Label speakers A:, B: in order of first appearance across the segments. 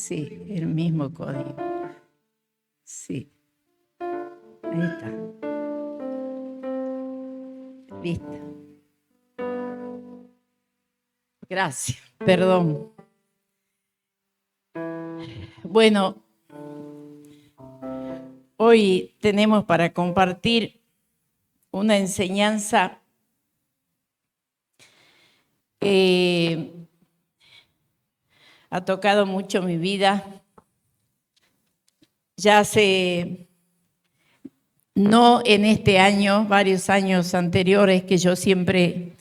A: Sí, el mismo código. Sí. Ahí está. Listo. Gracias. Perdón. Bueno, hoy tenemos para compartir una enseñanza que ha tocado mucho mi vida. Ya hace, no en este año, varios años anteriores que yo siempre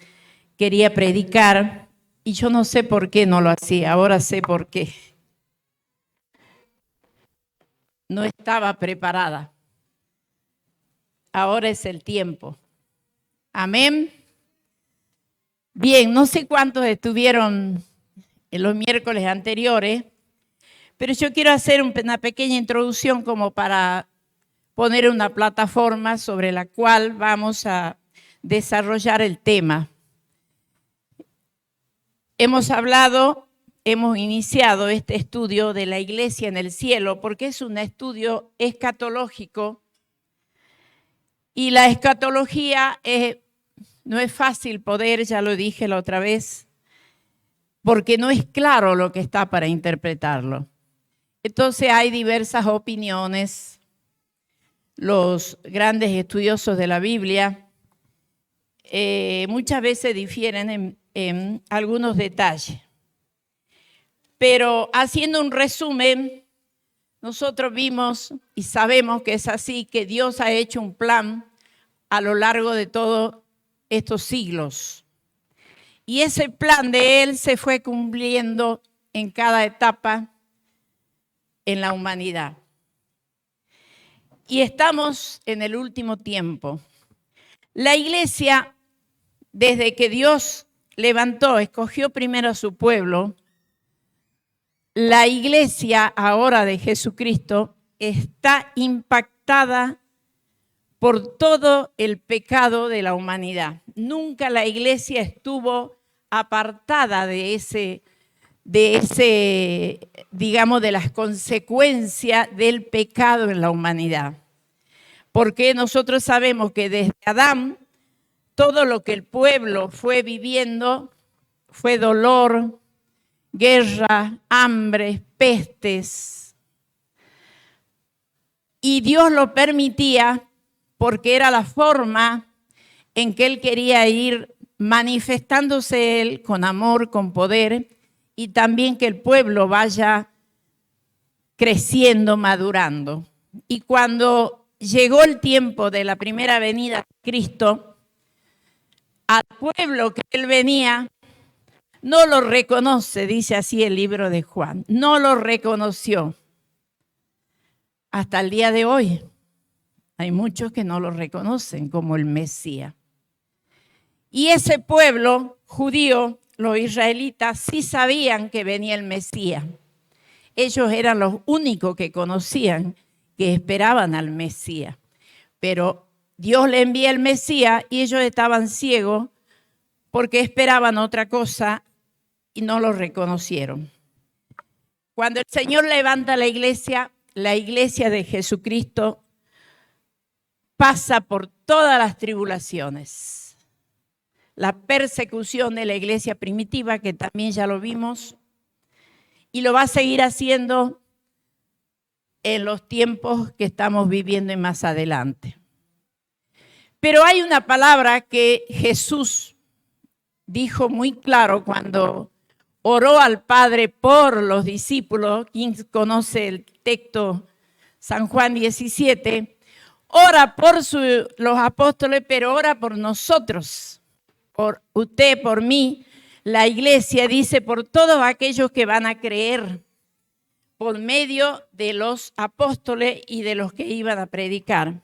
A: quería predicar y yo no sé por qué no lo hacía, ahora sé por qué. No estaba preparada. Ahora es el tiempo. Amén. Bien, no sé cuántos estuvieron en los miércoles anteriores, pero yo quiero hacer una pequeña introducción como para poner una plataforma sobre la cual vamos a desarrollar el tema. Hemos iniciado este estudio de la iglesia en el cielo porque es un estudio escatológico y la escatología no es fácil poder, ya lo dije la otra vez, porque no es claro lo que está para interpretarlo. Entonces hay diversas opiniones. Los grandes estudiosos de la Biblia muchas veces difieren en algunos detalles. Pero haciendo un resumen, nosotros vimos y sabemos que es así, que Dios ha hecho un plan a lo largo de todos estos siglos. Y ese plan de Él se fue cumpliendo en cada etapa en la humanidad. Y estamos en el último tiempo. La iglesia, desde que Dios escogió primero a su pueblo, la iglesia ahora de Jesucristo está impactada por todo el pecado de la humanidad. Nunca la iglesia estuvo apartada de las consecuencias del pecado en la humanidad. Porque nosotros sabemos que desde Adán, todo lo que el pueblo fue viviendo fue dolor, guerra, hambre, pestes. Y Dios lo permitía porque era la forma en que Él quería ir manifestándose Él con amor, con poder, y también que el pueblo vaya creciendo, madurando. Y cuando llegó el tiempo de la primera venida de Cristo, al pueblo que Él venía, no lo reconoce, dice así el libro de Juan, no lo reconoció. Hasta el día de hoy hay muchos que no lo reconocen como el Mesías. Y ese pueblo judío, los israelitas, sí sabían que venía el Mesías. Ellos eran los únicos que conocían, que esperaban al Mesías. Pero Dios le envía el Mesías y ellos estaban ciegos porque esperaban otra cosa y no lo reconocieron. Cuando el Señor levanta la iglesia de Jesucristo pasa por todas las tribulaciones. La persecución de la iglesia primitiva, que también ya lo vimos, y lo va a seguir haciendo en los tiempos que estamos viviendo y más adelante. Pero hay una palabra que Jesús dijo muy claro cuando oró al Padre por los discípulos. Quien conoce el texto, San Juan 17, ora por los apóstoles, pero ora por nosotros, por usted, por mí. La iglesia dice por todos aquellos que van a creer por medio de los apóstoles y de los que iban a predicar.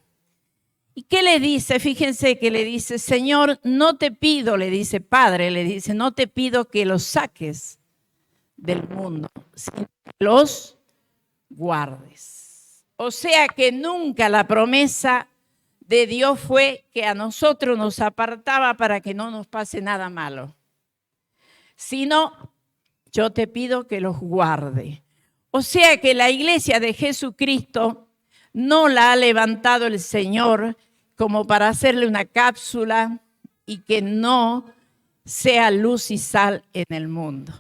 A: ¿Y qué le dice? Fíjense que le dice, Señor, no te pido, le dice Padre, le dice, no te pido que los saques del mundo, sino que los guardes. O sea que nunca la promesa de Dios fue que a nosotros nos apartaba para que no nos pase nada malo, sino yo te pido que los guarde. O sea que la iglesia de Jesucristo no la ha levantado el Señor como para hacerle una cápsula y que no sea luz y sal en el mundo.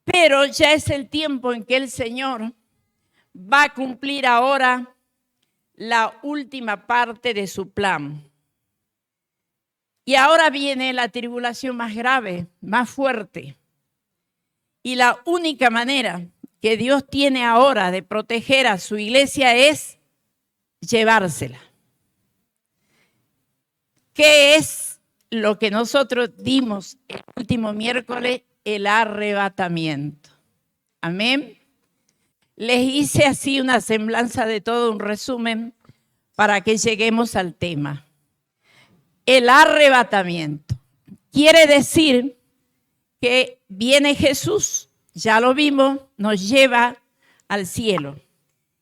A: Pero ya es el tiempo en que el Señor va a cumplir ahora la última parte de su plan. Y ahora viene la tribulación más grave, más fuerte. Y la única manera que Dios tiene ahora de proteger a su iglesia es llevársela. ¿Qué es lo que nosotros dimos el último miércoles? El arrebatamiento. Amén. Les hice así una semblanza de todo, un resumen, para que lleguemos al tema. El arrebatamiento quiere decir que viene Jesús, ya lo vimos, nos lleva al cielo.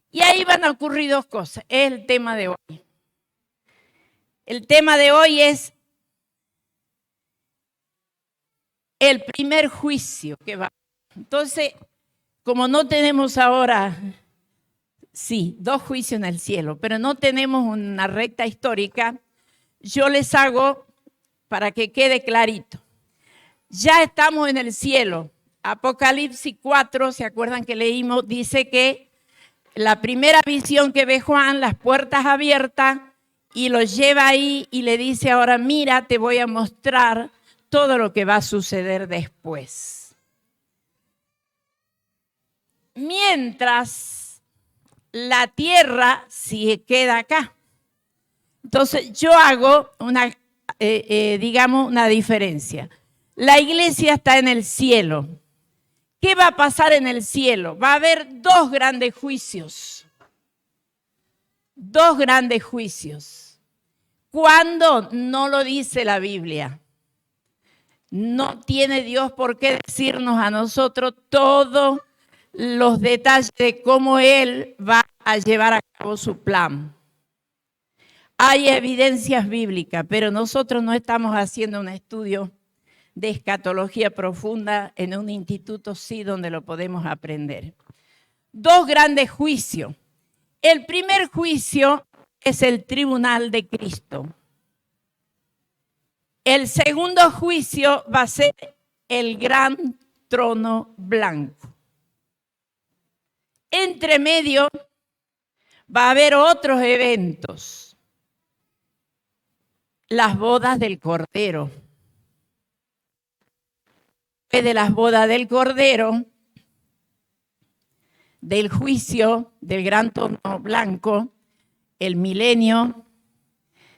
A: Y ahí van a ocurrir dos cosas. Es el tema de hoy. El tema de hoy es el primer juicio que va. Entonces, como no tenemos ahora, sí, dos juicios en el cielo, pero no tenemos una recta histórica, yo les hago para que quede clarito. Ya estamos en el cielo. Apocalipsis 4, ¿se acuerdan que leímos? Dice que la primera visión que ve Juan, las puertas abiertas, y lo lleva ahí y le dice, ahora mira, te voy a mostrar todo lo que va a suceder después. Mientras la tierra sí queda acá. Entonces yo hago una diferencia. La iglesia está en el cielo. ¿Qué va a pasar en el cielo? Va a haber dos grandes juicios. Dos grandes juicios. ¿Cuándo? No lo dice la Biblia. No tiene Dios por qué decirnos a nosotros todos los detalles de cómo Él va a llevar a cabo su plan. Hay evidencias bíblicas, pero nosotros no estamos haciendo un estudio de escatología profunda en un instituto, sí, donde lo podemos aprender. Dos grandes juicios. El primer juicio es el tribunal de Cristo. El segundo juicio va a ser el gran trono blanco. Entre medio va a haber otros eventos. Las bodas del Cordero. Después de las bodas del Cordero, del juicio del gran trono blanco, el milenio.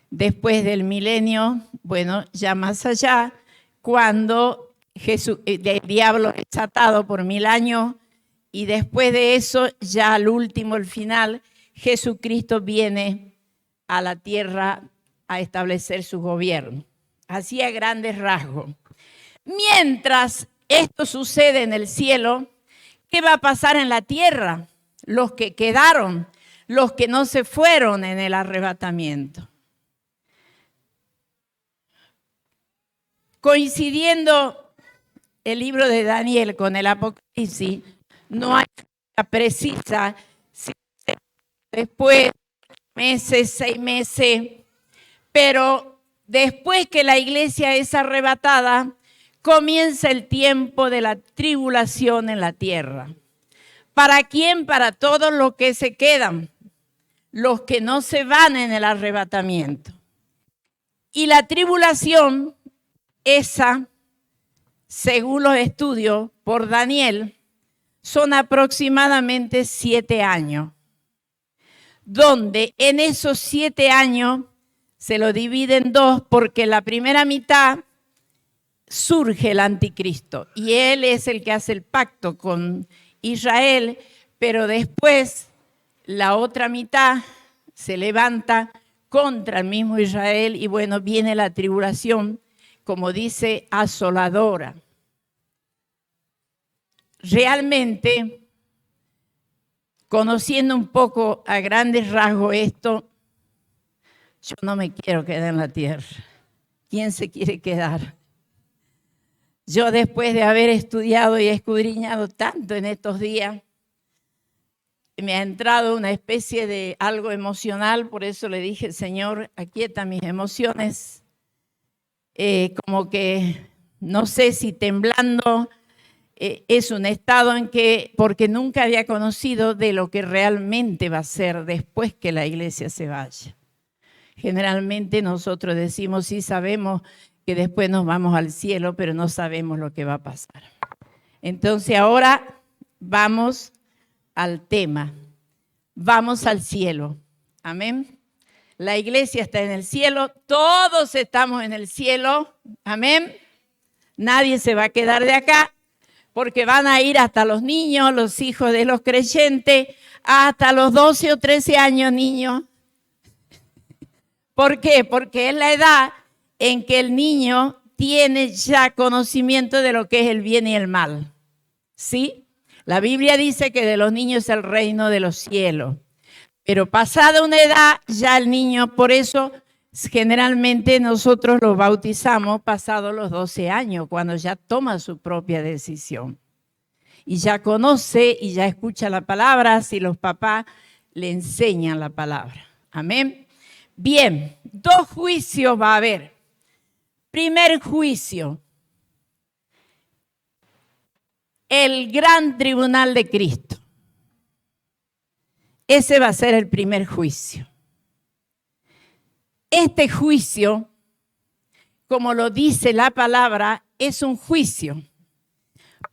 A: Después del milenio, bueno, ya más allá, cuando el diablo es atado por 1000 años y después de eso, ya al último, el final, Jesucristo viene a la tierra a establecer su gobierno. Así a grandes rasgos. Mientras esto sucede en el cielo, ¿qué va a pasar en la tierra? Los que quedaron, los que no se fueron en el arrebatamiento. Coincidiendo el libro de Daniel con el Apocalipsis, no hay fecha precisa, si después meses, 6 meses, pero después que la iglesia es arrebatada, comienza el tiempo de la tribulación en la tierra. ¿Para quién? Para todos los que se quedan, los que no se van en el arrebatamiento. Y la tribulación, esa, según los estudios por Daniel, son aproximadamente 7 años, donde en esos 7 años se lo divide en dos, porque la primera mitad surge el anticristo y él es el que hace el pacto con Israel, pero después la otra mitad se levanta contra el mismo Israel y bueno, viene la tribulación, como dice, asoladora. Realmente, conociendo un poco a grandes rasgos esto, yo no me quiero quedar en la tierra. ¿Quién se quiere quedar? Yo después de haber estudiado y escudriñado tanto en estos días, me ha entrado una especie de algo emocional, por eso le dije, Señor, aquieta mis emociones, como que no sé si temblando, es un estado en que, porque nunca había conocido de lo que realmente va a ser después que la iglesia se vaya. Generalmente nosotros decimos, sí sabemos que después nos vamos al cielo, pero no sabemos lo que va a pasar. Entonces ahora vamos al tema. Vamos al cielo. Amén. La iglesia está en el cielo. Todos estamos en el cielo. Amén. Nadie se va a quedar de acá porque van a ir hasta los niños, los hijos de los creyentes, hasta los 12 o 13 años, niños. ¿Por qué? Porque es la edad en que el niño tiene ya conocimiento de lo que es el bien y el mal. ¿Sí? La Biblia dice que de los niños es el reino de los cielos. Pero pasada una edad, ya el niño, por eso generalmente nosotros los bautizamos pasados los 12 años, cuando ya toma su propia decisión. Y ya conoce y ya escucha la palabra, si los papás le enseñan la palabra. Amén. Bien, 2 juicios va a haber. Primer juicio, el gran tribunal de Cristo. Ese va a ser el primer juicio. Este juicio, como lo dice la palabra, es un juicio.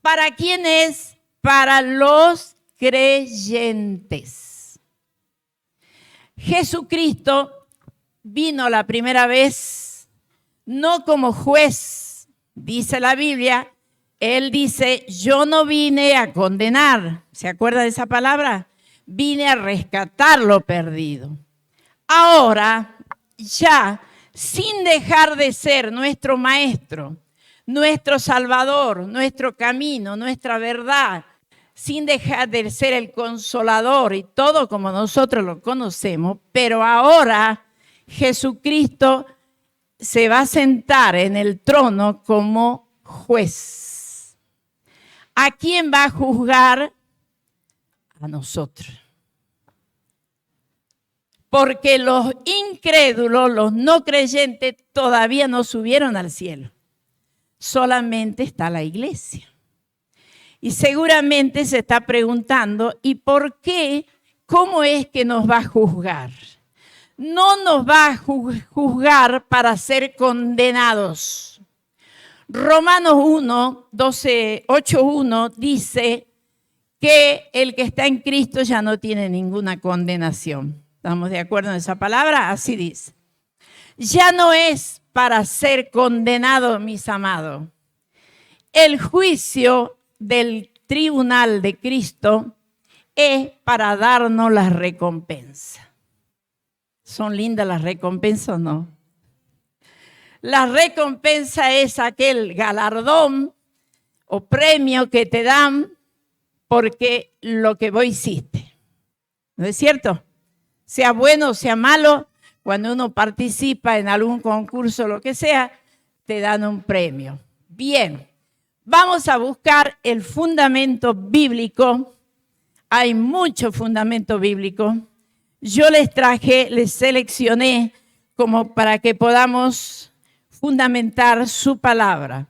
A: ¿Para quién es? Para los creyentes. Jesucristo vino la primera vez, no como juez, dice la Biblia. Él dice, yo no vine a condenar. ¿Se acuerda de esa palabra? Vine a rescatar lo perdido. Ahora, ya, sin dejar de ser nuestro maestro, nuestro salvador, nuestro camino, nuestra verdad, sin dejar de ser el consolador y todo como nosotros lo conocemos, pero ahora Jesucristo se va a sentar en el trono como juez. ¿A quién va a juzgar? A nosotros. Porque los incrédulos, los no creyentes, todavía no subieron al cielo. Solamente está la iglesia. Y seguramente se está preguntando, ¿y por qué? ¿Cómo es que nos va a juzgar? No nos va a juzgar para ser condenados. Romanos 1, 12, 8:1 dice que el que está en Cristo ya no tiene ninguna condenación. ¿Estamos de acuerdo en esa palabra? Así dice. Ya no es para ser condenado, mis amados. El juicio del tribunal de Cristo es para darnos la recompensa. ¿Son lindas las recompensas o no? La recompensa es aquel galardón o premio que te dan porque lo que vos hiciste. ¿No es cierto? Sea bueno o sea malo, cuando uno participa en algún concurso o lo que sea, te dan un premio. Bien, vamos a buscar el fundamento bíblico. Hay mucho fundamento bíblico. Yo les seleccioné como para que podamos fundamentar su palabra.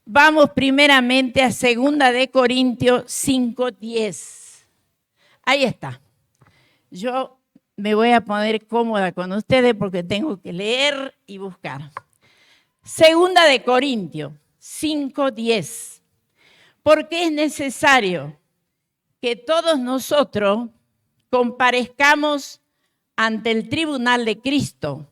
A: Vamos primeramente a 2 de Corintios 5:10. Ahí está. Yo me voy a poner cómoda con ustedes porque tengo que leer y buscar. 2 de Corintios 5:10. Porque es necesario que todos nosotros comparezcamos ante el tribunal de Cristo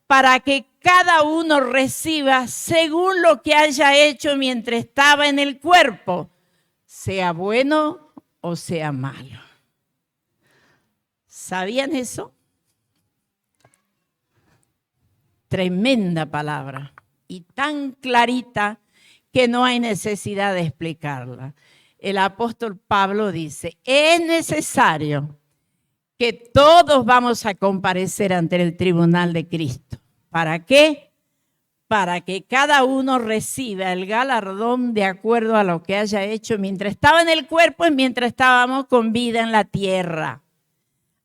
A: para que cada uno reciba según lo que haya hecho mientras estaba en el cuerpo, sea bueno o sea malo. ¿Sabían eso? Tremenda palabra y tan clarita que no hay necesidad de explicarla. El apóstol Pablo dice, es necesario que todos vamos a comparecer ante el tribunal de Cristo. ¿Para qué? para que cada uno reciba el galardón de acuerdo a lo que haya hecho mientras estaba en el cuerpo y mientras estábamos con vida en la tierra.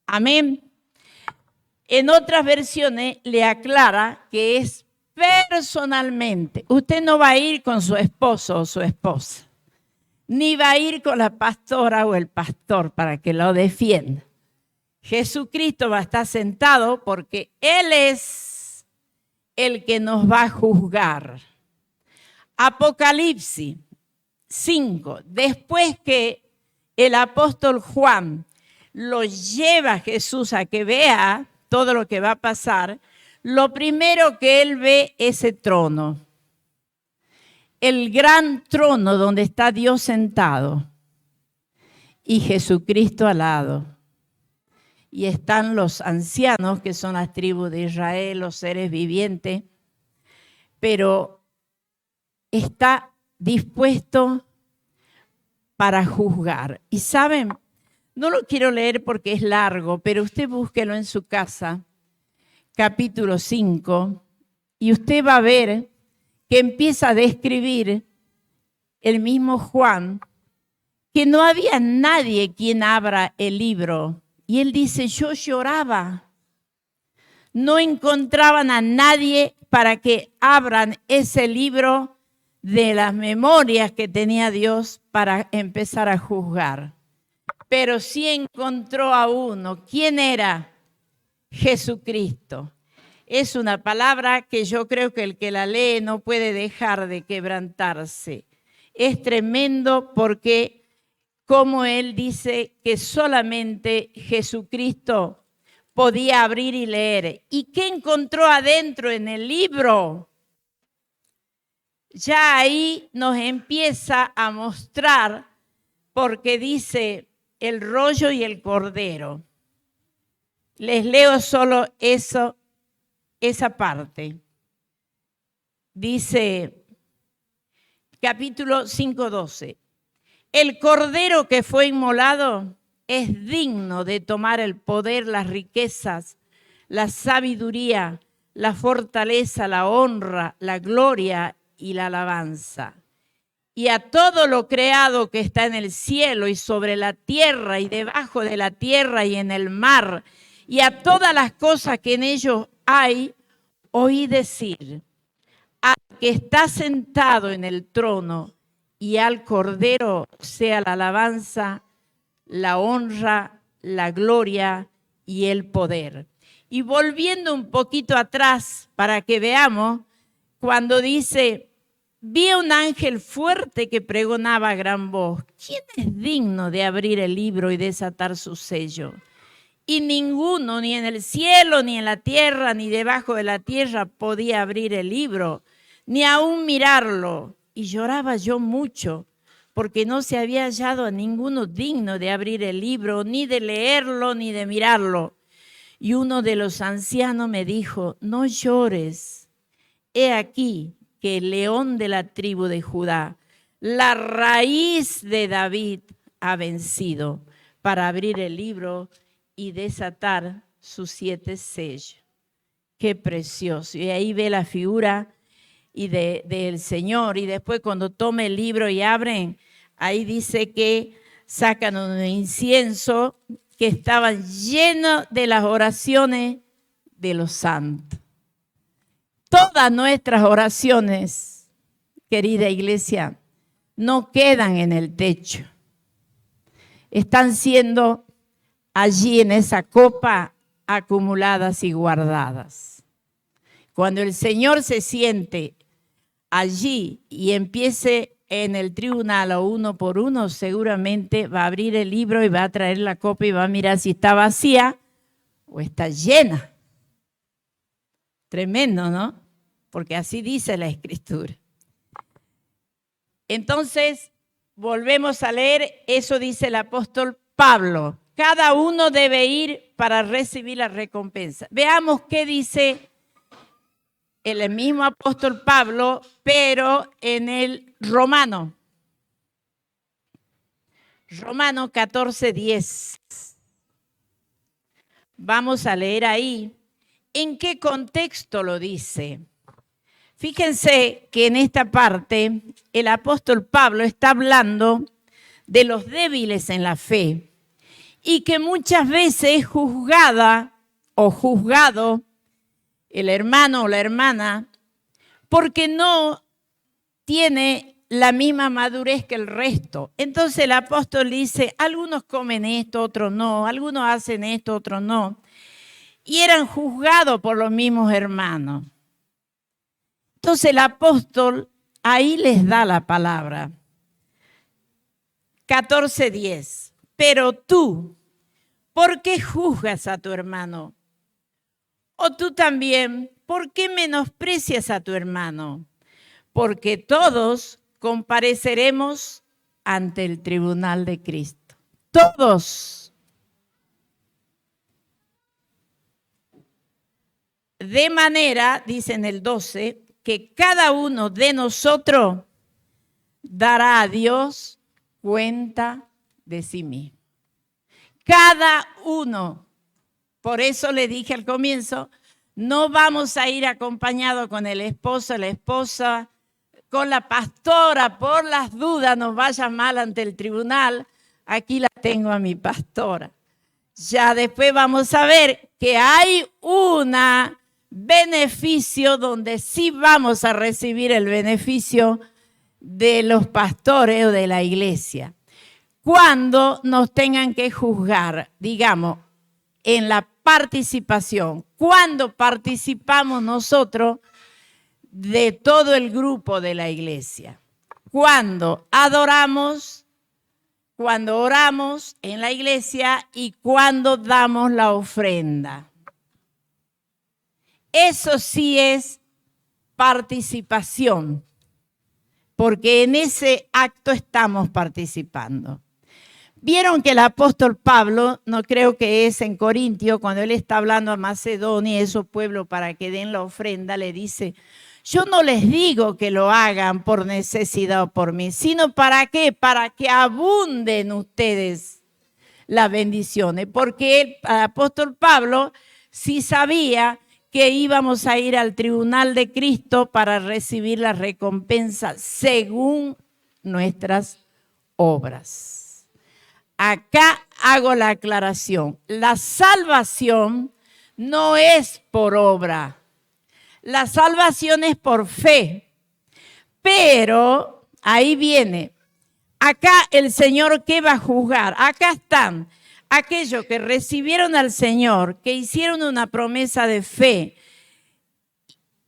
A: Amén. En otras versiones le aclara que es personalmente. Usted no va a ir con su esposo o su esposa, ni va a ir con la pastora o el pastor para que lo defienda. Jesucristo va a estar sentado porque Él es el que nos va a juzgar. Apocalipsis 5. Después que el apóstol Juan lo lleva a Jesús a que vea todo lo que va a pasar, lo primero que él ve es ese trono. El gran trono donde está Dios sentado y Jesucristo al lado. Y están los ancianos, que son las tribus de Israel, los seres vivientes, pero está dispuesto para juzgar. Y saben, no lo quiero leer porque es largo, pero usted búsquelo en su casa, capítulo 5, y usted va a ver que empieza a describir el mismo Juan, que no había nadie quien abra el libro. Y él dice, yo lloraba. No encontraban a nadie para que abran ese libro de las memorias que tenía Dios para empezar a juzgar. Pero sí encontró a uno. ¿Quién era? Jesucristo. Es una palabra que yo creo que el que la lee no puede dejar de quebrantarse. Es tremendo porque como él dice que solamente Jesucristo podía abrir y leer. ¿Y qué encontró adentro en el libro? Ya ahí nos empieza a mostrar, porque dice el rollo y el cordero. Les leo solo eso, esa parte. Dice, capítulo 5:12. El cordero que fue inmolado es digno de tomar el poder, las riquezas, la sabiduría, la fortaleza, la honra, la gloria y la alabanza. Y a todo lo creado que está en el cielo y sobre la tierra y debajo de la tierra y en el mar, y a todas las cosas que en ellos hay, oí decir, al que está sentado en el trono y al Cordero sea la alabanza, la honra, la gloria y el poder. Y volviendo un poquito atrás para que veamos, cuando dice, vi a un ángel fuerte que pregonaba a gran voz, ¿quién es digno de abrir el libro y desatar su sello? Y ninguno, ni en el cielo, ni en la tierra, ni debajo de la tierra, podía abrir el libro, ni aún mirarlo. Y lloraba yo mucho, porque no se había hallado a ninguno digno de abrir el libro, ni de leerlo, ni de mirarlo. Y uno de los ancianos me dijo, no llores, he aquí que el león de la tribu de Judá, la raíz de David, ha vencido para abrir el libro y desatar sus 7 sellos. Qué precioso. Y ahí ve la figura del Señor. Y después cuando tome el libro y abren, ahí dice que sacan un incienso que estaban llenos de las oraciones de los santos. Todas nuestras oraciones, querida iglesia, no quedan en el techo. Están siendo allí en esa copa acumuladas y guardadas. Cuando el Señor se siente allí y empiece en el tribunal o uno por uno, seguramente va a abrir el libro y va a traer la copa y va a mirar si está vacía o está llena. Tremendo, ¿no? Porque así dice la Escritura. Entonces, volvemos a leer, eso dice el apóstol Pablo. Cada uno debe ir para recibir la recompensa. Veamos qué dice el mismo apóstol Pablo, pero en el Romano. Romano 14:10. Vamos a leer ahí. ¿En qué contexto lo dice? Fíjense que en esta parte el apóstol Pablo está hablando de los débiles en la fe y que muchas veces es juzgada o juzgado el hermano o la hermana porque no tiene la misma madurez que el resto. Entonces el apóstol dice, algunos comen esto, otros no, algunos hacen esto, otros no. Y eran juzgados por los mismos hermanos. Entonces el apóstol ahí les da la palabra. 14:10. Pero tú, ¿por qué juzgas a tu hermano? O tú también, ¿por qué menosprecias a tu hermano? Porque todos compareceremos ante el tribunal de Cristo. Todos. De manera, dice en el 12, que cada uno de nosotros dará a Dios cuenta de sí mismo. Cada uno. Por eso le dije al comienzo, no vamos a ir acompañados con el esposo, la esposa, con la pastora, por las dudas nos vaya mal ante el tribunal. Aquí la tengo a mi pastora. Ya después vamos a ver que hay un beneficio donde sí vamos a recibir el beneficio de los pastores o de la iglesia. Cuando nos tengan que juzgar, digamos, en la participación, cuando participamos nosotros de todo el grupo de la iglesia, cuando adoramos, cuando oramos en la iglesia y cuando damos la ofrenda. Eso sí es participación, porque en ese acto estamos participando. Vieron que el apóstol Pablo, no creo que es en Corintio, cuando él está hablando a Macedonia y esos pueblos para que den la ofrenda, le dice, yo no les digo que lo hagan por necesidad o por mí, sino ¿para qué? Para que abunden ustedes las bendiciones, porque el apóstol Pablo sí sabía que íbamos a ir al tribunal de Cristo para recibir la recompensa según nuestras obras. Acá hago la aclaración. La salvación no es por obra. La salvación es por fe. Pero, ahí viene, acá el Señor, ¿qué va a juzgar? Acá están aquellos que recibieron al Señor, que hicieron una promesa de fe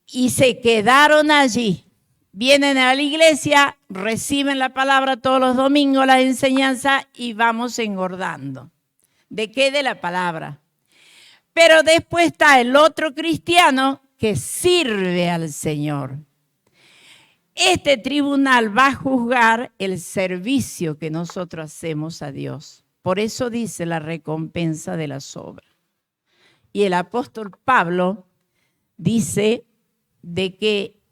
A: y se quedaron allí. Vienen a la iglesia, reciben la palabra todos los domingos, la enseñanza y vamos engordando. ¿De qué? De la palabra. Pero después está el otro cristiano que sirve al Señor. Este tribunal va a juzgar el servicio que nosotros hacemos a Dios. Por eso dice la recompensa de las obras. Y el apóstol Pablo dice de que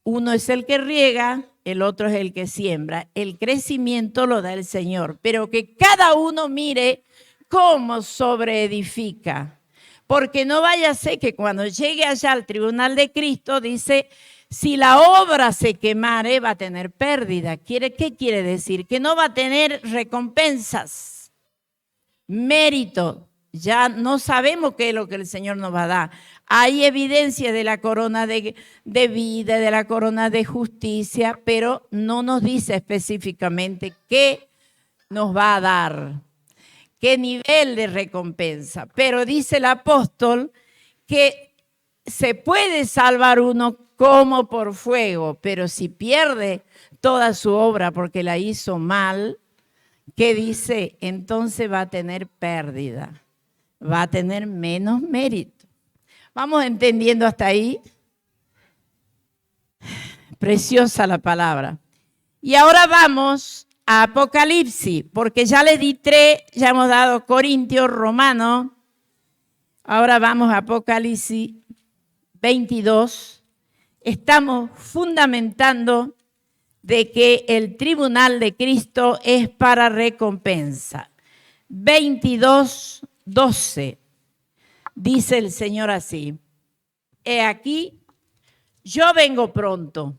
A: uno es el que riega, el otro es el que siembra. El crecimiento lo da el Señor, pero que cada uno mire cómo sobreedifica. Porque no vaya a ser que cuando llegue allá al tribunal de Cristo, dice, si la obra se quemare, va a tener pérdida. ¿Qué quiere decir? Que no va a tener recompensas, mérito. Ya no sabemos qué es lo que el Señor nos va a dar. Hay evidencia de la corona de vida, de la corona de justicia, pero no nos dice específicamente qué nos va a dar, qué nivel de recompensa. Pero dice el apóstol que se puede salvar uno como por fuego, pero si pierde toda su obra porque la hizo mal, ¿qué dice? Entonces va a tener pérdida, va a tener menos mérito. ¿Vamos entendiendo hasta ahí? Preciosa la palabra. Y ahora vamos a Apocalipsis, porque ya le di 3, ya hemos dado Corintios, Romanos. Ahora vamos a Apocalipsis 22. Estamos fundamentando de que el tribunal de Cristo es para recompensa. 22:12. Dice el Señor así, he aquí, yo vengo pronto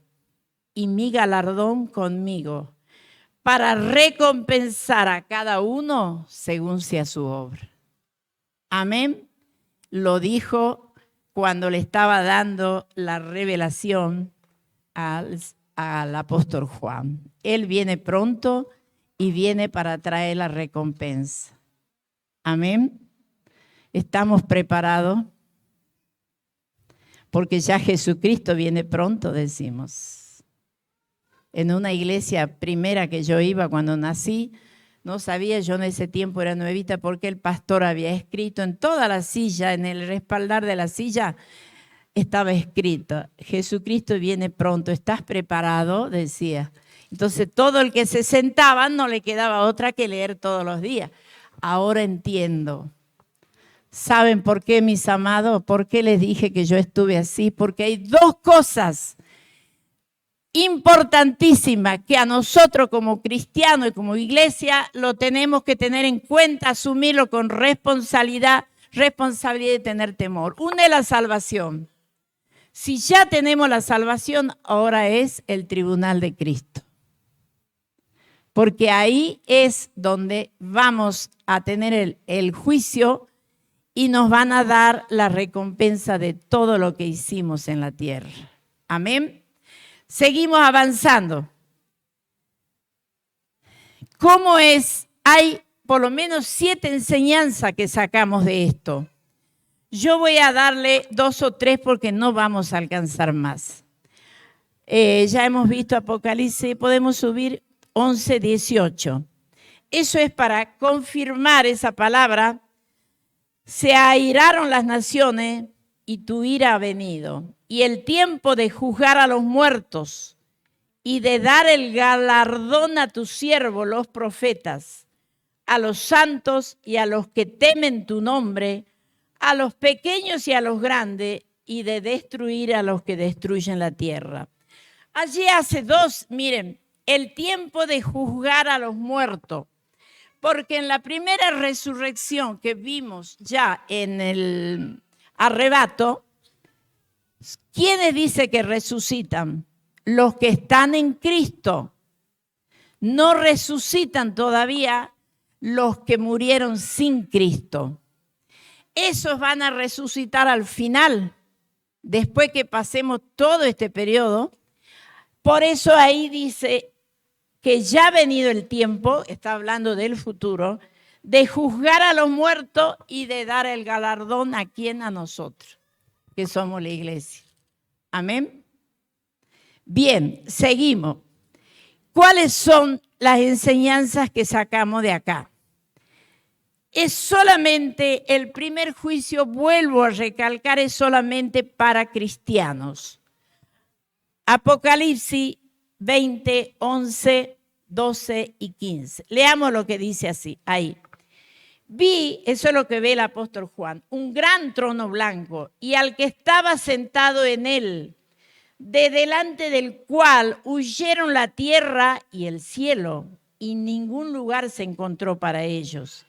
A: y mi galardón conmigo para recompensar a cada uno según sea su obra. Amén. Lo dijo cuando le estaba dando la revelación al apóstol Juan. Él viene pronto y viene para traer la recompensa. Amén. ¿Estamos preparados? Porque ya Jesucristo viene pronto, decimos. En una iglesia primera que yo iba cuando nací, no sabía, yo en ese tiempo era nuevita, porque el pastor había escrito en toda la silla, en el respaldar de la silla, estaba escrito, Jesucristo viene pronto, ¿estás preparado? Decía. Entonces todo el que se sentaba no le quedaba otra que leer todos los días. Ahora entiendo. ¿Saben por qué, mis amados? ¿Por qué les dije que yo estuve así? Porque hay dos cosas importantísimas que a nosotros como cristianos y como iglesia lo tenemos que tener en cuenta, asumirlo con responsabilidad de tener temor. Una es la salvación. Si ya tenemos la salvación, ahora es el tribunal de Cristo. Porque ahí es donde vamos a tener el juicio y nos van a dar la recompensa de todo lo que hicimos en la tierra. Amén. Seguimos avanzando. ¿Cómo es? Hay por lo menos 7 enseñanzas que sacamos de esto. Yo voy a darle 2 o 3 porque no vamos a alcanzar más. Ya hemos visto Apocalipsis, podemos subir 11, 18. Eso es para confirmar esa palabra. Se airaron las naciones y tu ira ha venido. Y el tiempo de juzgar a los muertos y de dar el galardón a tus siervos, los profetas, a los santos y a los que temen tu nombre, a los pequeños y a los grandes, y de destruir a los que destruyen la tierra. Allí hace 2, miren, el tiempo de juzgar a los muertos. Porque en la primera resurrección que vimos ya en el arrebato, ¿quiénes dice que resucitan? Los que están en Cristo. No resucitan todavía los que murieron sin Cristo. Esos van a resucitar al final, después que pasemos todo este periodo. Por eso ahí dice que ya ha venido el tiempo, está hablando del futuro, de juzgar a los muertos y de dar el galardón a quien, a nosotros, que somos la iglesia. Amén. Bien, seguimos. ¿Cuáles son las enseñanzas que sacamos de acá? Es solamente el primer juicio, vuelvo a recalcar, es solamente para cristianos. Apocalipsis 20, 11, 12 y 15. Leamos lo que dice así, ahí. Vi, eso es lo que ve el apóstol Juan, un gran trono blanco y al que estaba sentado en él, de delante del cual huyeron la tierra y el cielo, y ningún lugar se encontró para ellos.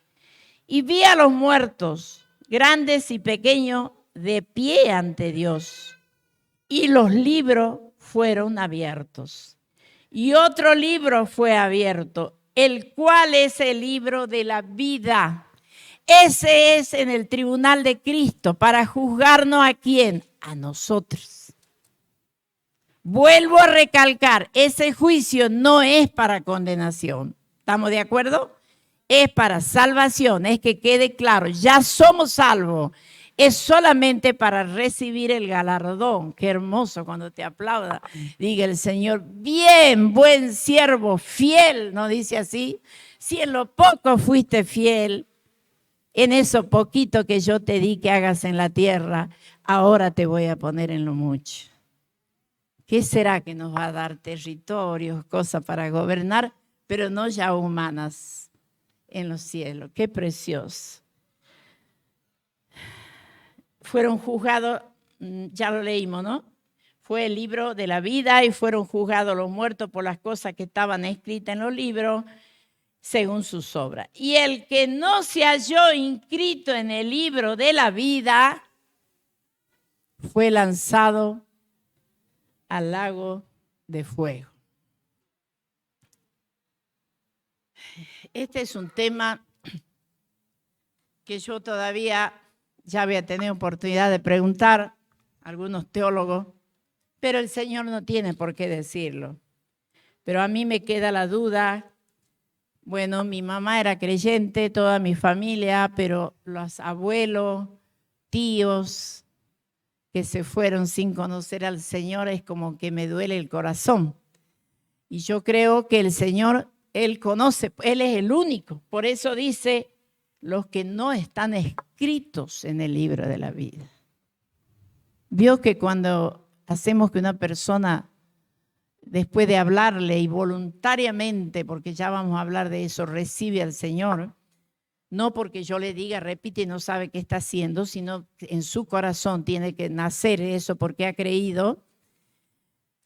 A: Y vi a los muertos, grandes y pequeños, de pie ante Dios, y los libros fueron abiertos. Y otro libro fue abierto, el cual es el libro de la vida. Ese es en el tribunal de Cristo, para juzgarnos ¿a quién? A nosotros. Vuelvo a recalcar, ese juicio no es para condenación. ¿Estamos de acuerdo? Es para salvación, es que quede claro, ya somos salvos. Es solamente para recibir el galardón. Qué hermoso cuando te aplauda. Diga el Señor, bien, buen siervo, fiel, ¿no dice así? Si en lo poco fuiste fiel, en eso poquito que yo te di que hagas en la tierra, ahora te voy a poner en lo mucho. ¿Qué será que nos va a dar? Territorios, cosas para gobernar, pero no ya humanas en los cielos. Qué precioso. Fueron juzgados, ya lo leímos, ¿no? Fue el libro de la vida y fueron juzgados los muertos por las cosas que estaban escritas en los libros según sus obras. Y el que no se halló inscrito en el libro de la vida fue lanzado al lago de fuego. Este es un tema que yo todavía ya había tenido oportunidad de preguntar a algunos teólogos, pero el Señor no tiene por qué decirlo. Pero a mí me queda la duda. Bueno, mi mamá era creyente, toda mi familia, pero los abuelos, tíos que se fueron sin conocer al Señor, es como que me duele el corazón. Y yo creo que el Señor, Él conoce, Él es el único. Por eso dice, los que no están escritos en el libro de la vida. Vio que cuando hacemos que una persona, después de hablarle y voluntariamente, porque ya vamos a hablar de eso, recibe al Señor, no porque yo le diga, repite y no sabe qué está haciendo, sino en su corazón tiene que nacer eso porque ha creído.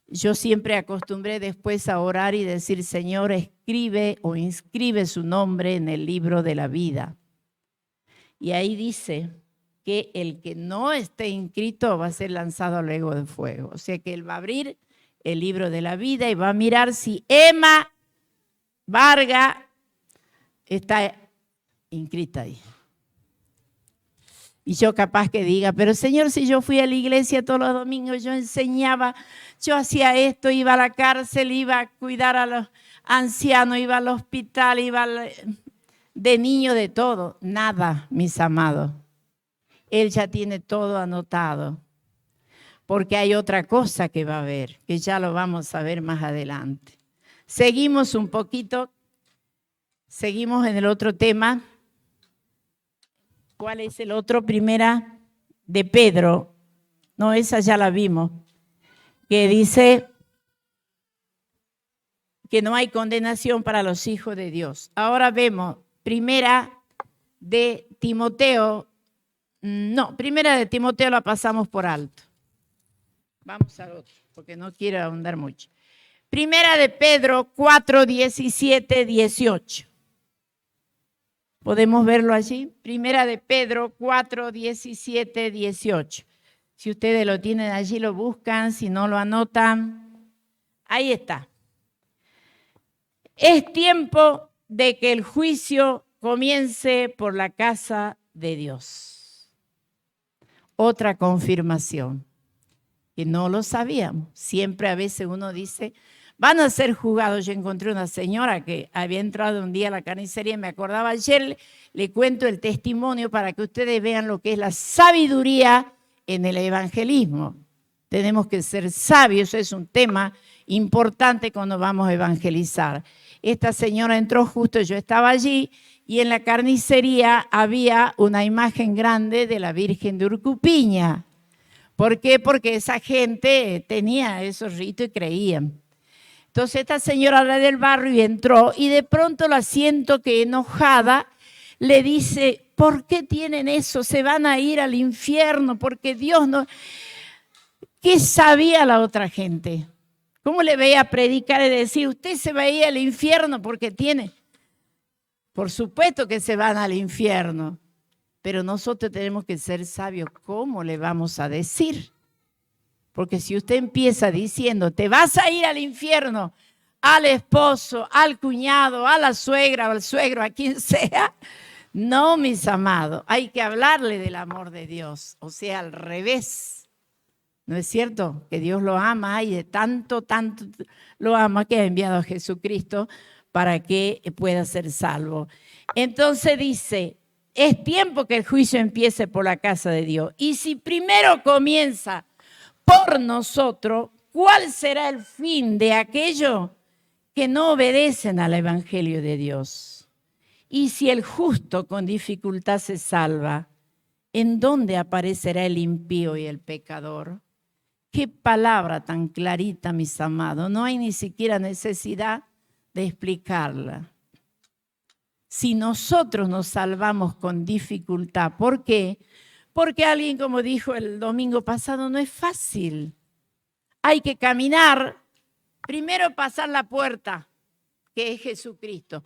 A: Yo siempre acostumbré después a orar y decir, Señor, escribe o inscribe su nombre en el libro de la vida. Y ahí dice que el que no esté inscrito va a ser lanzado al lago de fuego. O sea que Él va a abrir el libro de la vida y va a mirar si Emma Vargas está inscrita ahí. Y yo capaz que diga, pero Señor, si yo fui a la iglesia todos los domingos, yo enseñaba, yo hacía esto, iba a la cárcel, iba a cuidar a los ancianos, iba al hospital, iba de niño, de todo. Nada, mis amados. Él ya tiene todo anotado. Porque hay otra cosa que va a ver, que ya lo vamos a ver más adelante. Seguimos un poquito, seguimos en el otro tema. ¿Cuál es el otro? Primera de Pedro. No, esa ya la vimos. Que dice que no hay condenación para los hijos de Dios. Ahora vemos primera de Timoteo. No, primera de Timoteo la pasamos por alto. Vamos al otro, porque no quiero ahondar mucho. Primera de Pedro 4, 17, 18. ¿Podemos verlo allí? Primera de Pedro 4, 17, 18. Si ustedes lo tienen allí, lo buscan. Si no, lo anotan. Ahí está. Es tiempo de que el juicio comience por la casa de Dios. Otra confirmación, que no lo sabíamos. Siempre a veces uno dice, van a ser juzgados. Yo encontré una señora que había entrado un día a la carnicería y me acordaba ayer, le cuento el testimonio para que ustedes vean lo que es la sabiduría en el evangelismo. Tenemos que ser sabios, es un tema importante cuando vamos a evangelizar. Esta señora entró justo, yo estaba allí, y en la carnicería había una imagen grande de la Virgen de Urcupiña. ¿Por qué? Porque esa gente tenía esos ritos y creían. Entonces esta señora era del barrio y entró, y de pronto la siento que enojada le dice, ¿por qué tienen eso? Se van a ir al infierno porque Dios no... ¿Qué sabía la otra gente? ¿Cómo le veía predicar y decir, usted se va a ir al infierno porque tiene? Por supuesto que se van al infierno, pero nosotros tenemos que ser sabios. ¿Cómo le vamos a decir? Porque si usted empieza diciendo, te vas a ir al infierno, al esposo, al cuñado, a la suegra, al suegro, a quien sea, no, mis amados, hay que hablarle del amor de Dios, o sea, al revés. ¿No es cierto? Que Dios lo ama y de tanto lo ama que ha enviado a Jesucristo para que pueda ser salvo. Entonces dice, es tiempo que el juicio empiece por la casa de Dios. Y si primero comienza por nosotros, ¿cuál será el fin de aquellos que no obedecen al evangelio de Dios? Y si el justo con dificultad se salva, ¿en dónde aparecerá el impío y el pecador? Qué palabra tan clarita, mis amados. No hay ni siquiera necesidad de explicarla. Si nosotros nos salvamos con dificultad, ¿por qué? Porque alguien, como dijo el domingo pasado, no es fácil. Hay que caminar, primero pasar la puerta, que es Jesucristo.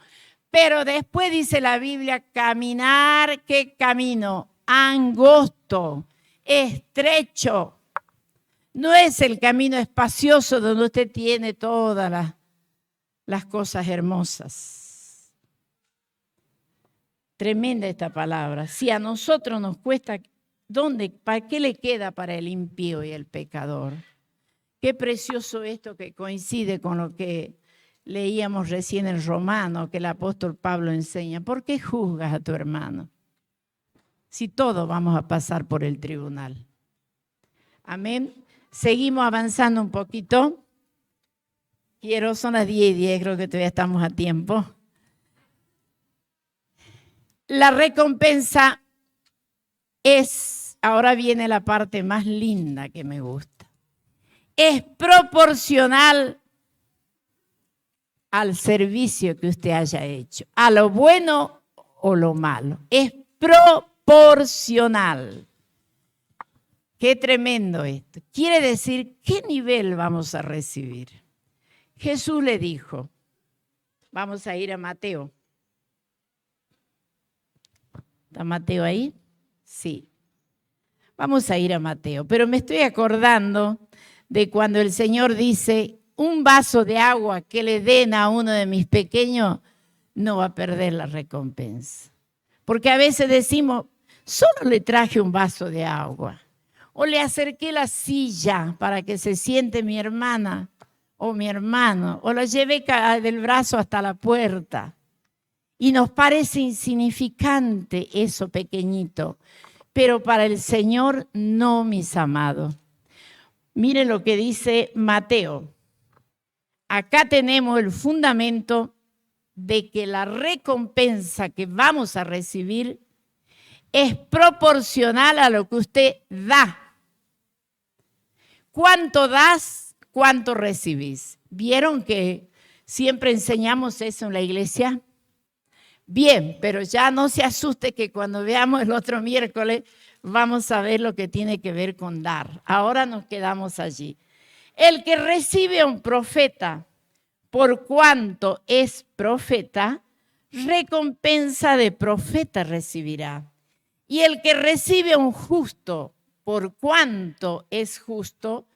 A: Pero después dice la Biblia, caminar, ¿qué camino? Angosto, estrecho. No es el camino espacioso donde usted tiene todas las cosas hermosas. Tremenda esta palabra. Si a nosotros nos cuesta, ¿para qué le queda para el impío y el pecador? Qué precioso esto que coincide con lo que leíamos recién en Romanos, que el apóstol Pablo enseña. ¿Por qué juzgas a tu hermano? Si todos vamos a pasar por el tribunal. Amén. Seguimos avanzando un poquito. Son las 10:10, creo que todavía estamos a tiempo. La recompensa ahora viene la parte más linda que me gusta. Es proporcional al servicio que usted haya hecho, a lo bueno o lo malo. Es proporcional. Qué tremendo esto. Quiere decir, ¿qué nivel vamos a recibir? Jesús le dijo, vamos a ir a Mateo. ¿Está Mateo ahí? Sí. Vamos a ir a Mateo, pero me estoy acordando de cuando el Señor dice, un vaso de agua que le den a uno de mis pequeños no va a perder la recompensa. Porque a veces decimos, solo le traje un vaso de agua. O le acerqué la silla para que se siente mi hermana o mi hermano. O lo llevé del brazo hasta la puerta. Y nos parece insignificante eso pequeñito. Pero para el Señor no, mis amados. Miren lo que dice Mateo. Acá tenemos el fundamento de que la recompensa que vamos a recibir es proporcional a lo que usted da. ¿Cuánto das? ¿Cuánto recibís? ¿Vieron que siempre enseñamos eso en la iglesia? Bien, pero ya no se asuste que cuando veamos el otro miércoles vamos a ver lo que tiene que ver con dar. Ahora nos quedamos allí. El que recibe a un profeta, por cuanto es profeta, recompensa de profeta recibirá. Y el que recibe a un justo, por cuanto es justo,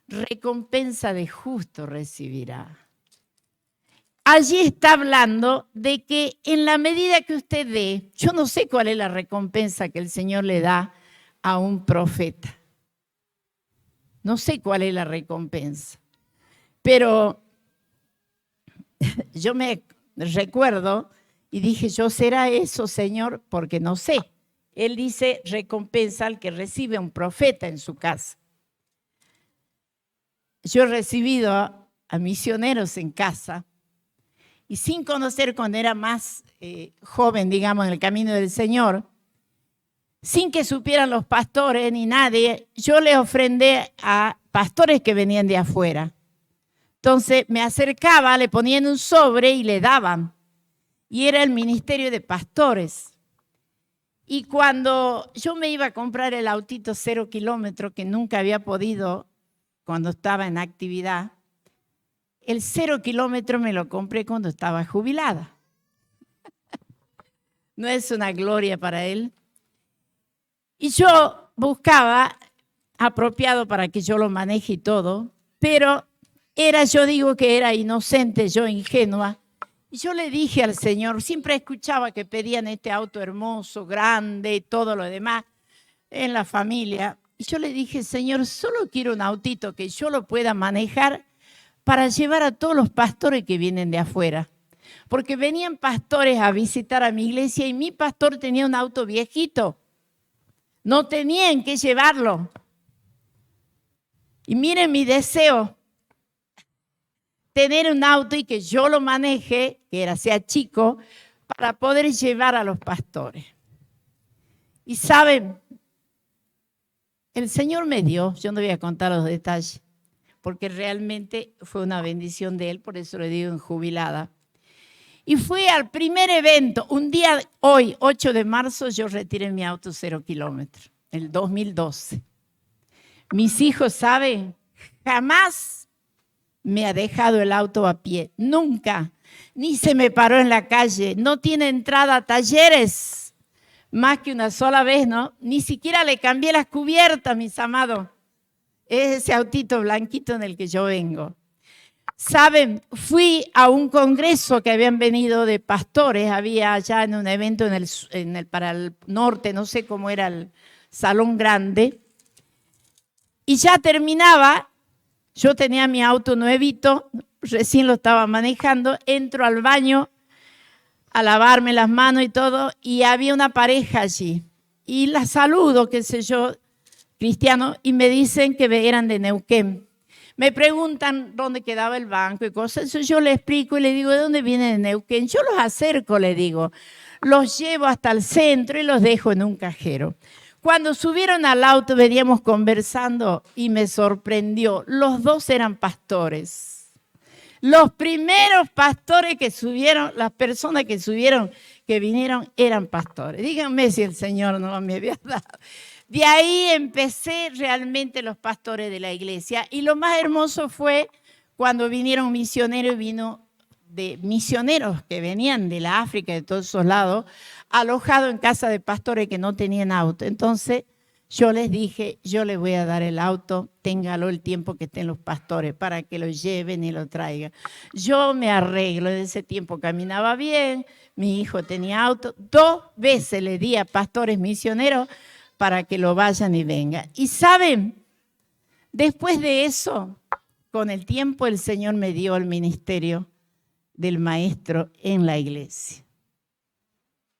A: recompensa de justo recibirá. Allí está hablando de que en la medida que usted dé, yo no sé cuál es la recompensa que el Señor le da a un profeta. No sé cuál es la recompensa. Pero yo me recuerdo y dije, ¿yo será eso, Señor? Porque no sé. Él dice, recompensa al que recibe a un profeta en su casa. Yo he recibido a misioneros en casa y sin conocer cuando era más joven, digamos, en el camino del Señor, sin que supieran los pastores ni nadie, yo le ofrendé a pastores que venían de afuera. Entonces me acercaba, le ponían un sobre y le daban. Y era el ministerio de pastores. Y cuando yo me iba a comprar el autito 0 kilómetros, que nunca había podido cuando estaba en actividad, el 0 kilómetros me lo compré cuando estaba jubilada. ¿No es una gloria para él? Y yo buscaba apropiado para que yo lo maneje y todo, pero yo digo que era inocente, yo ingenua. Y yo le dije al Señor, siempre escuchaba que pedían este auto hermoso, grande, todo lo demás en la familia. Y yo le dije, Señor, solo quiero un autito que yo lo pueda manejar para llevar a todos los pastores que vienen de afuera. Porque venían pastores a visitar a mi iglesia y mi pastor tenía un auto viejito. No tenían que llevarlo. Y miren mi deseo. Tener un auto y que yo lo maneje, que sea chico, para poder llevar a los pastores. Y saben, el Señor me dio, yo no voy a contar los detalles, porque realmente fue una bendición de Él, por eso le digo en jubilada. Y fui al primer evento, un día hoy, 8 de marzo, yo retiré mi auto 0 kilómetros, el 2012. Mis hijos saben, jamás me ha dejado el auto a pie, nunca, ni se me paró en la calle, no tiene entrada a talleres, más que una sola vez, ¿no? Ni siquiera le cambié las cubiertas, mis amados. Es ese autito blanquito en el que yo vengo. Saben, fui a un congreso que habían venido de pastores, había allá en un evento para el norte, no sé cómo era el salón grande, y ya terminaba, yo tenía mi auto nuevito, recién lo estaba manejando, entro al baño a lavarme las manos y todo, y había una pareja allí, y la saludo, qué sé yo, cristiano, y me dicen que eran de Neuquén. Me preguntan dónde quedaba el banco y cosas. Eso yo le explico y le digo, ¿de dónde vienen de Neuquén? Yo los acerco, le digo. Los llevo hasta el centro y los dejo en un cajero. Cuando subieron al auto veníamos conversando y me sorprendió. Los dos eran pastores. Los primeros pastores que subieron, las personas que subieron, que vinieron, eran pastores. Díganme si el Señor no me había dado. De ahí empecé realmente los pastores de la iglesia. Y lo más hermoso fue cuando vinieron misioneros, vino de misioneros que venían de la África, de todos esos lados, alojados en casa de pastores que no tenían auto. Entonces yo les dije, yo les voy a dar el auto, téngalo el tiempo que estén los pastores para que lo lleven y lo traigan. Yo me arreglo, en ese tiempo caminaba bien, mi hijo tenía auto. 2 veces le di a pastores misioneros para que lo vayan y vengan. Y saben, después de eso, con el tiempo el Señor me dio el ministerio del maestro en la iglesia.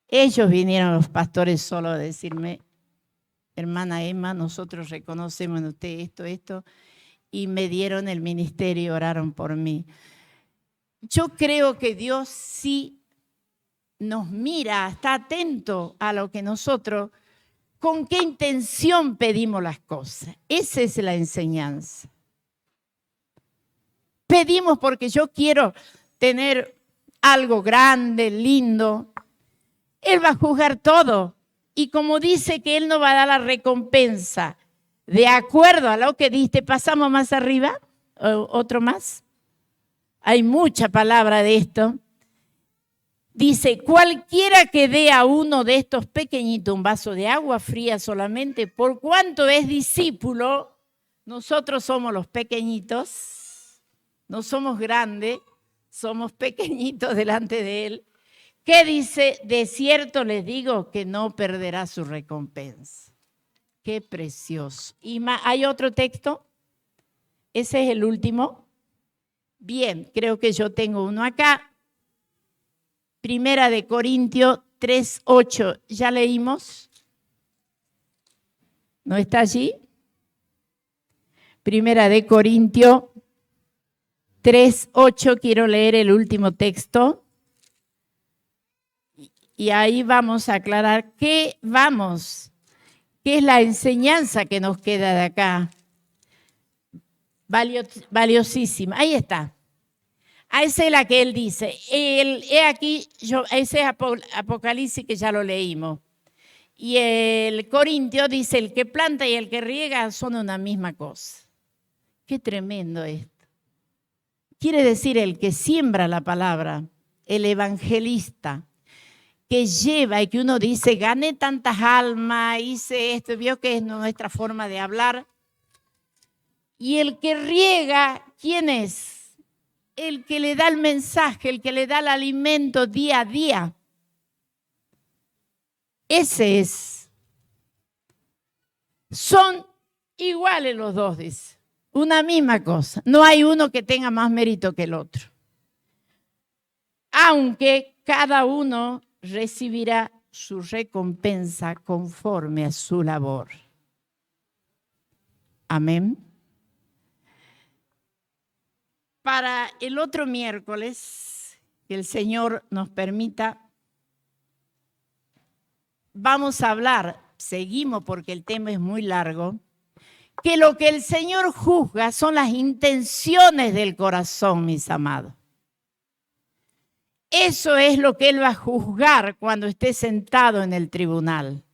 A: Ellos vinieron, los pastores, solo a decirme, hermana Emma, nosotros reconocemos en usted esto, y me dieron el ministerio, oraron por mí. Yo creo que Dios sí nos mira, está atento a lo que nosotros, con qué intención pedimos las cosas. Esa es la enseñanza. Pedimos porque yo quiero tener algo grande, lindo. Él va a juzgar todo. Y como dice que Él nos va a dar la recompensa de acuerdo a lo que diste, pasamos más arriba, otro más. Hay mucha palabra de esto. Dice, cualquiera que dé a uno de estos pequeñitos un vaso de agua fría solamente, por cuanto es discípulo, nosotros somos los pequeñitos, no somos grandes, somos pequeñitos delante de Él. ¿Qué dice? De cierto les digo que no perderá su recompensa. Qué precioso. Y ¿hay otro texto? Ese es el último. Bien, creo que yo tengo uno acá. Primera de Corintios 3:8, ¿ya leímos? ¿No está allí? Primera de Corintios 3:8, quiero leer el último texto. Y ahí vamos a aclarar qué es la enseñanza que nos queda de acá. Valiosísima. Ahí está. Esa es la que él dice. He aquí, ese es Apocalipsis que ya lo leímos. Y el Corintio dice, el que planta y el que riega son una misma cosa. Qué tremendo esto. Quiere decir el que siembra la palabra, el evangelista, que lleva y que uno dice, gané tantas almas, hice esto, vio que es nuestra forma de hablar. Y el que riega, ¿quién es? El que le da el mensaje, el que le da el alimento día a día. Ese es. Son iguales los dos, dice. Una misma cosa. No hay uno que tenga más mérito que el otro. Aunque cada uno recibirá su recompensa conforme a su labor. Amén. Para el otro miércoles, que el Señor nos permita, vamos a hablar, seguimos porque el tema es muy largo, que lo que el Señor juzga son las intenciones del corazón, mis amados. Eso es lo que Él va a juzgar cuando esté sentado en el tribunal.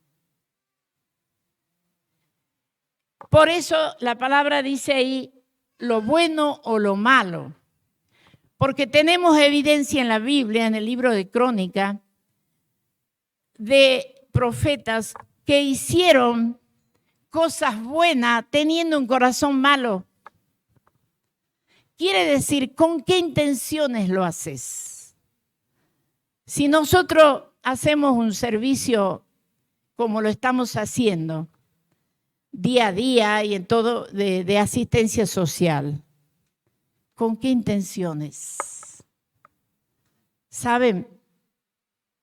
A: Por eso la palabra dice ahí, lo bueno o lo malo, porque tenemos evidencia en la Biblia, en el libro de Crónica, de profetas que hicieron cosas buenas teniendo un corazón malo? Quiere decir, ¿con qué intenciones lo haces? Si nosotros hacemos un servicio como lo estamos haciendo, día a día y en todo de asistencia social, ¿con qué intenciones? ¿Saben?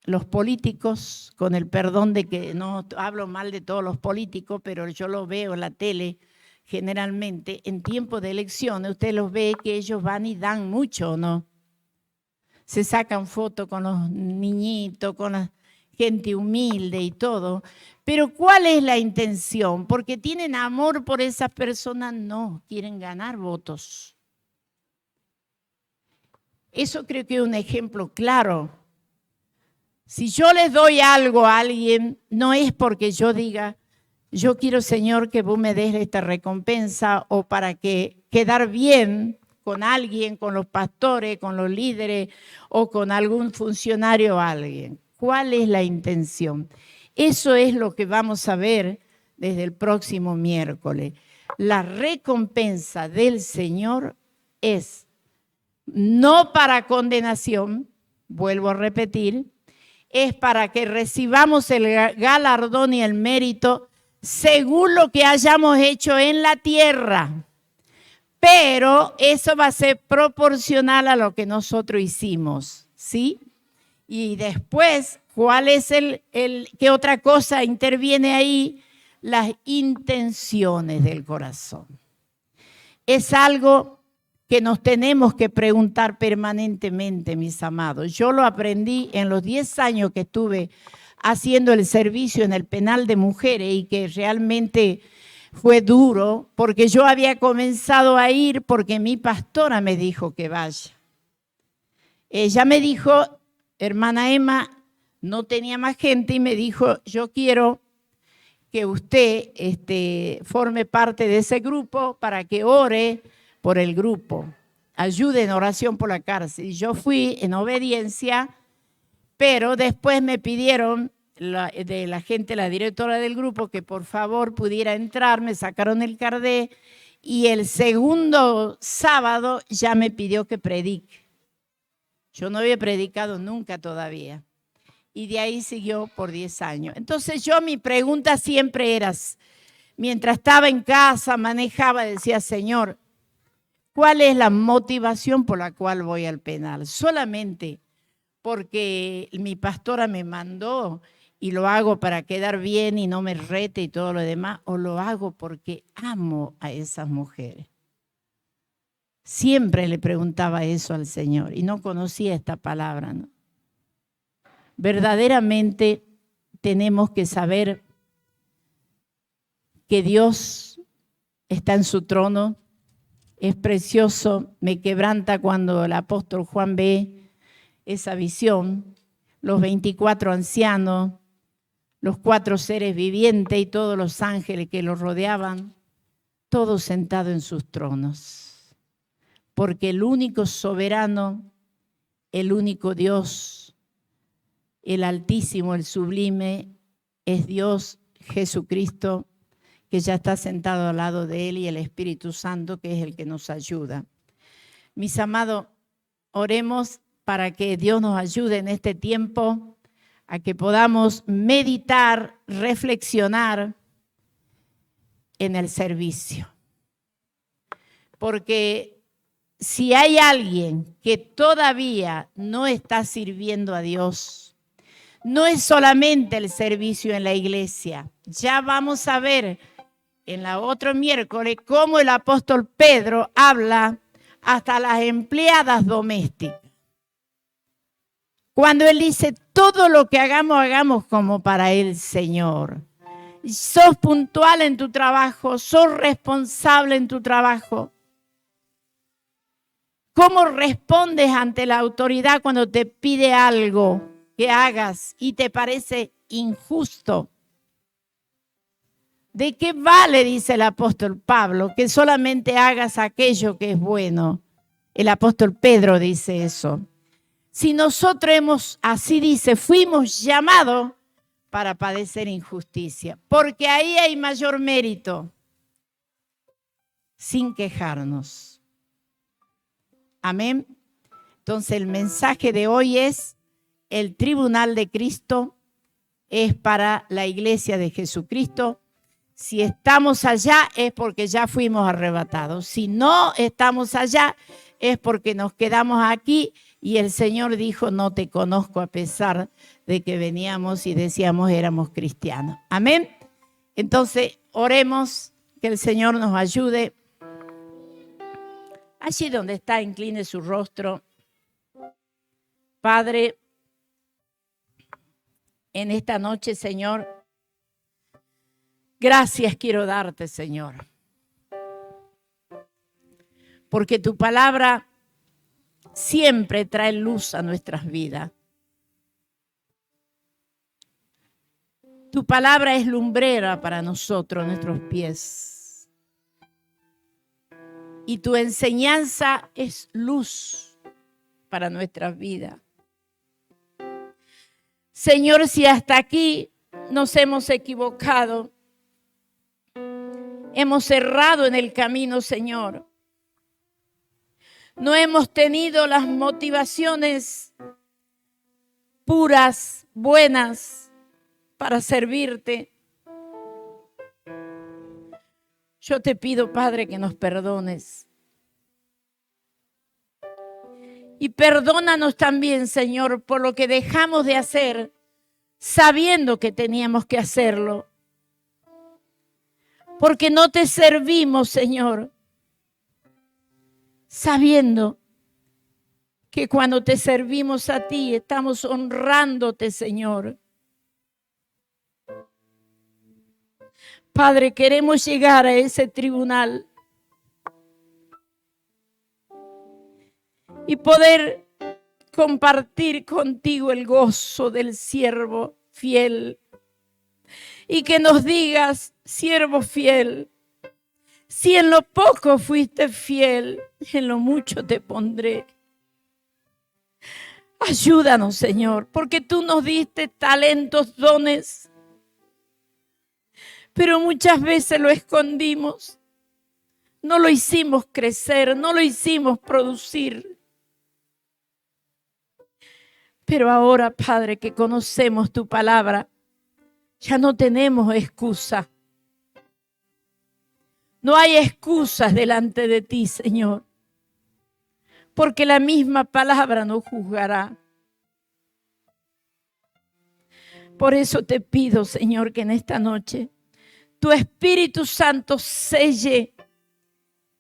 A: Los políticos, con el perdón de que no hablo mal de todos los políticos, pero yo lo veo en la tele generalmente, en tiempo de elecciones, usted los ve que ellos van y dan mucho, ¿no? Se sacan fotos con los niñitos, con la gente humilde y todo. Pero ¿cuál es la intención? ¿Porque tienen amor por esas personas? No, quieren ganar votos. Eso creo que es un ejemplo claro. Si yo les doy algo a alguien, no es porque yo diga, yo quiero, Señor, que vos me des esta recompensa o para que quedar bien con alguien, con los pastores, con los líderes o con algún funcionario o alguien. ¿Cuál es la intención? Eso es lo que vamos a ver desde el próximo miércoles. La recompensa del Señor es no para condenación, vuelvo a repetir, es para que recibamos el galardón y el mérito según lo que hayamos hecho en la tierra. Pero eso va a ser proporcional a lo que nosotros hicimos, ¿sí? Y después, ¿cuál es qué otra cosa interviene ahí? Las intenciones del corazón. Es algo que nos tenemos que preguntar permanentemente, mis amados. Yo lo aprendí en los 10 años que estuve haciendo el servicio en el penal de mujeres y que realmente fue duro porque yo había comenzado a ir porque mi pastora me dijo que vaya. Ella me dijo, hermana Emma, no tenía más gente y me dijo, yo quiero que usted forme parte de ese grupo para que ore por el grupo, ayude en oración por la cárcel. Y yo fui en obediencia, pero después me pidieron de la gente, la directora del grupo, que por favor pudiera entrar, me sacaron el carnet y el segundo sábado ya me pidió que predique. Yo no había predicado nunca todavía. Y de ahí siguió por 10 años. Entonces mi pregunta siempre era, mientras estaba en casa, manejaba, decía, Señor, ¿cuál es la motivación por la cual voy al penal? ¿Solamente porque mi pastora me mandó y lo hago para quedar bien y no me rete y todo lo demás? ¿O lo hago porque amo a esas mujeres? Siempre le preguntaba eso al Señor y no conocía esta palabra, ¿no? Verdaderamente tenemos que saber que Dios está en su trono. Es precioso, me quebranta cuando el apóstol Juan ve esa visión, los 24 ancianos, los 4 seres vivientes y todos los ángeles que los rodeaban, todos sentados en sus tronos. Porque el único soberano, el único Dios, el Altísimo, el Sublime, es Dios Jesucristo, que ya está sentado al lado de Él, y el Espíritu Santo, que es el que nos ayuda. Mis amados, oremos para que Dios nos ayude en este tiempo a que podamos meditar, reflexionar en el servicio. Porque si hay alguien que todavía no está sirviendo a Dios, no es solamente el servicio en la iglesia. Ya vamos a ver en la otro miércoles cómo el apóstol Pedro habla hasta las empleadas domésticas. Cuando él dice, todo lo que hagamos, hagamos como para el Señor. Sos puntual en tu trabajo, sos responsable en tu trabajo. ¿Cómo respondes ante la autoridad cuando te pide algo que hagas y te parece injusto? ¿De qué vale, dice el apóstol Pablo, que solamente hagas aquello que es bueno? El apóstol Pedro dice eso. Si nosotros así dice, fuimos llamados para padecer injusticia, porque ahí hay mayor mérito, sin quejarnos. Amén. Entonces el mensaje de hoy es: el tribunal de Cristo es para la iglesia de Jesucristo. Si estamos allá es porque ya fuimos arrebatados. Si no estamos allá es porque nos quedamos aquí y el Señor dijo: no te conozco, a pesar de que veníamos y decíamos éramos cristianos. Amén. Entonces oremos, que el Señor nos ayude. Allí donde está, incline su rostro. Padre, en esta noche, Señor, gracias quiero darte, Señor, porque tu palabra siempre trae luz a nuestras vidas. Tu palabra es lumbrera para nosotros, nuestros pies. Y tu enseñanza es luz para nuestras vidas. Señor, si hasta aquí nos hemos equivocado, hemos errado en el camino, Señor, no hemos tenido las motivaciones puras, buenas, para servirte, yo te pido, Padre, que nos perdones. Y perdónanos también, Señor, por lo que dejamos de hacer, sabiendo que teníamos que hacerlo. Porque no te servimos, Señor, sabiendo que cuando te servimos a ti, estamos honrándote, Señor. Padre, queremos llegar a ese tribunal y poder compartir contigo el gozo del siervo fiel. Y que nos digas: siervo fiel, si en lo poco fuiste fiel, en lo mucho te pondré. Ayúdanos, Señor, porque tú nos diste talentos, dones, pero muchas veces lo escondimos. No lo hicimos crecer, no lo hicimos producir. Pero ahora, Padre, que conocemos tu palabra, ya no tenemos excusa. No hay excusas delante de ti, Señor, porque la misma palabra nos juzgará. Por eso te pido, Señor, que en esta noche tu Espíritu Santo selle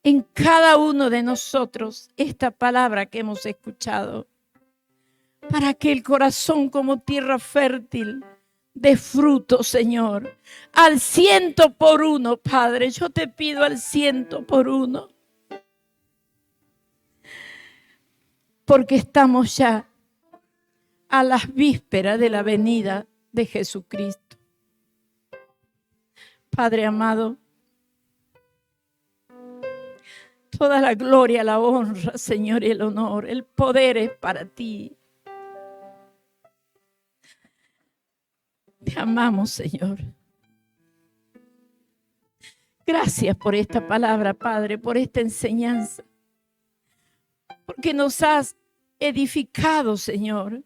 A: en cada uno de nosotros esta palabra que hemos escuchado, para que el corazón, como tierra fértil, dé fruto, Señor, al 100%, Padre. Yo te pido al 100%, porque estamos ya a las vísperas de la venida de Jesucristo. Padre amado, toda la gloria, la honra, Señor, y el honor, el poder es para ti. Te amamos, Señor. Gracias por esta palabra, Padre, por esta enseñanza, porque nos has edificado, Señor.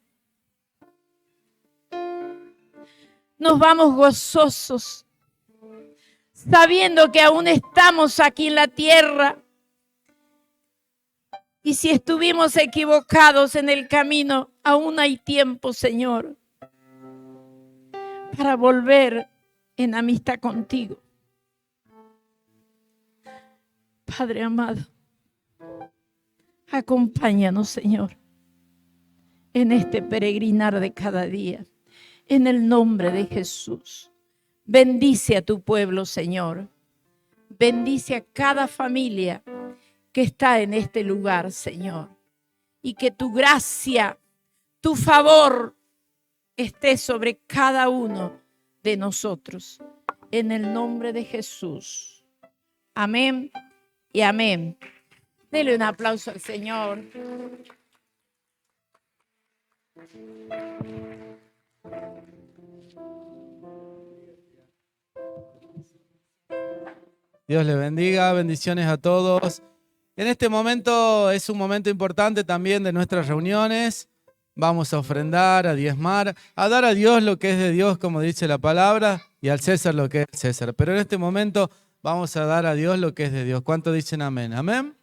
A: Nos vamos gozosos, sabiendo que aún estamos aquí en la tierra. Y si estuvimos equivocados en el camino, aún hay tiempo, Señor, para volver en amistad contigo. Padre amado, acompáñanos, Señor, en este peregrinar de cada día. En el nombre de Jesús, bendice a tu pueblo, Señor. Bendice a cada familia que está en este lugar, Señor. Y que tu gracia, tu favor esté sobre cada uno de nosotros. En el nombre de Jesús. Amén y amén. Dele un aplauso al Señor.
B: Dios les bendiga, bendiciones a todos. En este momento es un momento importante también de nuestras reuniones. Vamos a ofrendar, a diezmar, a dar a Dios lo que es de Dios, como dice la palabra, y al César lo que es César. Pero en este momento vamos a dar a Dios lo que es de Dios. ¿Cuántos dicen amén? ¿Amén?